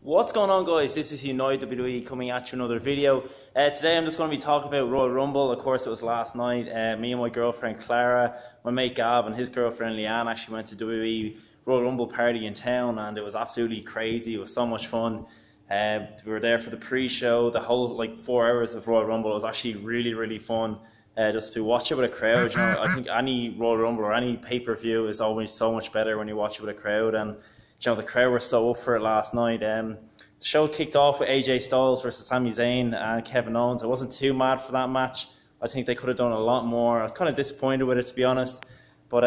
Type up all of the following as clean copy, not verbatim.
What's going on, guys? This is United WWE coming at you another video. Today I'm just going to be talking about Royal Rumble. Of course, it was last night. Me and my girlfriend Clara, my mate Gav and his girlfriend Leanne actually went to WWE Royal Rumble party in town, and it was absolutely crazy. It was so much fun. We were there for the pre-show. The whole 4 hours of Royal Rumble was actually really fun. Just to watch it with a crowd. I think any Royal Rumble or any pay-per-view is always so much better when you watch it with a crowd, and the crowd were so up for it last night. The show kicked off with AJ Styles versus Sami Zayn and Kevin Owens. I wasn't too mad for that match. I think they could have done a lot more. I was kind of disappointed with it, to be honest. But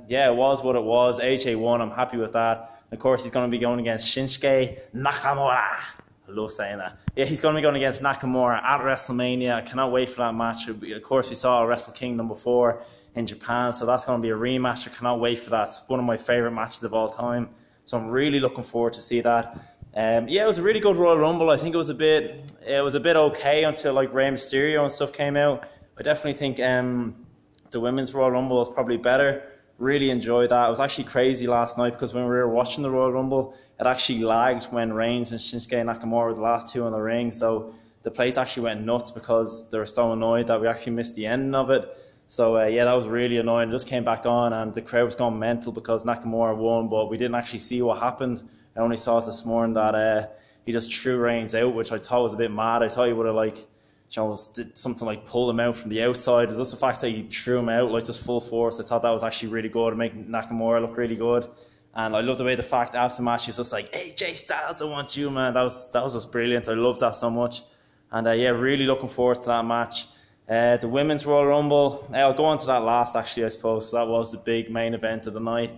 yeah, it was what it was. AJ won. I'm happy with that. Of course, he's going to be going against Shinsuke Nakamura. I love saying that. Yeah, he's going to be going against Nakamura at WrestleMania. I cannot wait for that match. Of course, we saw Wrestle Kingdom before in Japan, so that's going to be a rematch. I cannot wait for that. It's one of my favourite matches of all time. So I'm really looking forward to see that. Yeah, it was a really good Royal Rumble. I think it was a bit okay until Rey Mysterio and stuff came out. I definitely think the women's Royal Rumble was probably better. Really enjoyed that. It was actually crazy last night because when we were watching the Royal Rumble, it actually lagged when Reigns and Shinsuke Nakamura were the last two in the ring. So the place actually went nuts because they were so annoyed that we actually missed the ending of it. So yeah, that was really annoying. It just came back on and the crowd was going mental because Nakamura won, but we didn't actually see what happened. I only saw it this morning that he just threw Reigns out, which I thought was a bit mad. I thought he would have did something like pull him out from the outside. It's just the fact that he threw him out just full force. I thought that was actually really good to make Nakamura look really good. And I love the way the fact after the match he's just like, AJ Styles, I want you, man. That was just brilliant. I love that so much. And yeah, really looking forward to that match. The Women's Royal Rumble, I'll go on to that last actually, I suppose, because that was the big main event of the night.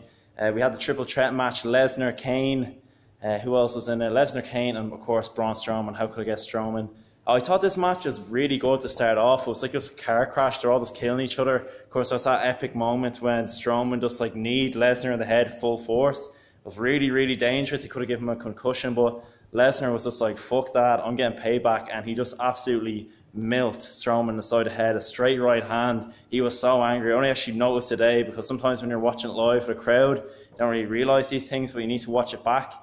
We had the triple threat match, Lesnar, Kane. Who else was in it? Lesnar, Kane, and of course Braun Strowman. How could I get Strowman? I thought this match was really good to start off. It was like this car crash. They're all just killing each other. Of course, there was that epic moment when Strowman just kneed Lesnar in the head full force. It was really dangerous. He could have given him a concussion, but Lesnar was just like, fuck that, I'm getting payback. And he just absolutely milked Strowman in the side of the head, a straight right hand. He was so angry. I only actually noticed today because sometimes when you're watching it live with a crowd, you don't really realise these things, but you need to watch it back.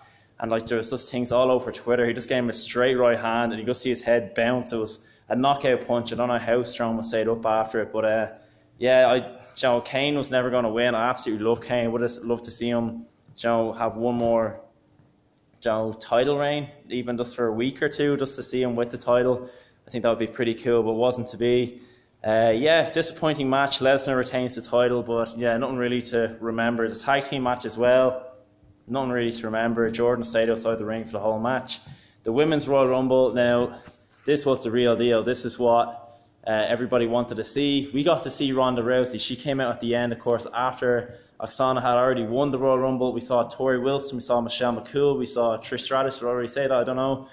And there's just things all over Twitter. He just gave him a straight right hand and you could see his head bounce. It was a knockout punch. I don't know how Strowman stayed up after it, but yeah, Kane was never going to win. I absolutely love Kane. Would have loved to see him have one more title reign, even just for a week or two, just to see him with the title. I think that would be pretty cool, but wasn't to be. Yeah, disappointing match. Lesnar retains the title, but yeah, nothing really to remember. It's a tag team match as well. Nothing really to remember. Jordan stayed outside the ring for the whole match. The Women's Royal Rumble, now, this was the real deal. This is what everybody wanted to see. We got to see Ronda Rousey. She came out at the end, of course, after Oksana had already won the Royal Rumble. We saw Tori Wilson, we saw Michelle McCool, we saw Trish Stratus. Did I already say that? I don't know.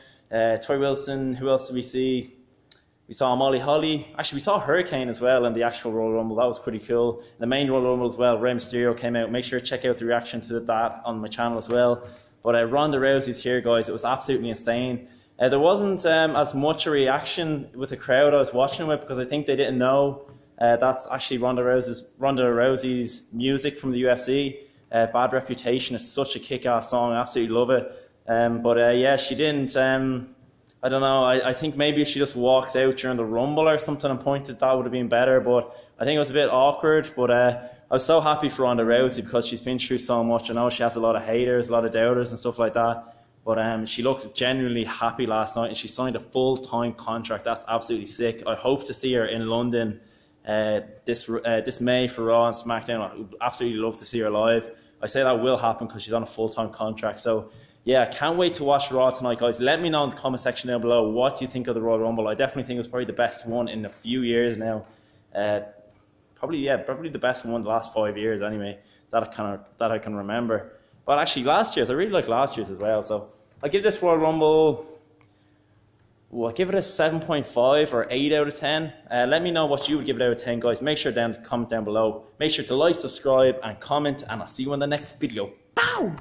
Tori Wilson, who else did we see? We saw Molly Holly. Actually, we saw Hurricane as well in the actual Royal Rumble. That was pretty cool. The main Royal Rumble as well, Rey Mysterio came out. Make sure to check out the reaction to that on my channel as well. But Ronda Rousey's here, guys. It was absolutely insane. There wasn't as much a reaction with the crowd I was watching with because I think they didn't know that's actually Ronda Rousey's music from the UFC. Bad Reputation is such a kick-ass song. I absolutely love it. But yeah, she didn't... I don't know, I think maybe if she just walked out during the Rumble or something and pointed, that would have been better, but I think it was a bit awkward. But I was so happy for Ronda Rousey because she's been through so much. I know she has a lot of haters, a lot of doubters and stuff like that, but she looked genuinely happy last night and she signed a full-time contract. That's absolutely sick. I hope to see her in London this May for Raw and SmackDown. I would absolutely love to see her live. I say that will happen because she's on a full-time contract, so yeah, I can't wait to watch Raw tonight, guys. Let me know in the comment section down below what you think of the Royal Rumble. I definitely think it was probably the best one in a few years now. Probably the best one in the last 5 years anyway, that I can remember. But actually last year's, I really like last year's as well. So I give this Royal Rumble, I give it a 7.5 or 8 out of 10. Let me know what you would give it out of 10, guys. Make sure to comment down below. Make sure to like, subscribe and comment, and I'll see you in the next video. Bow!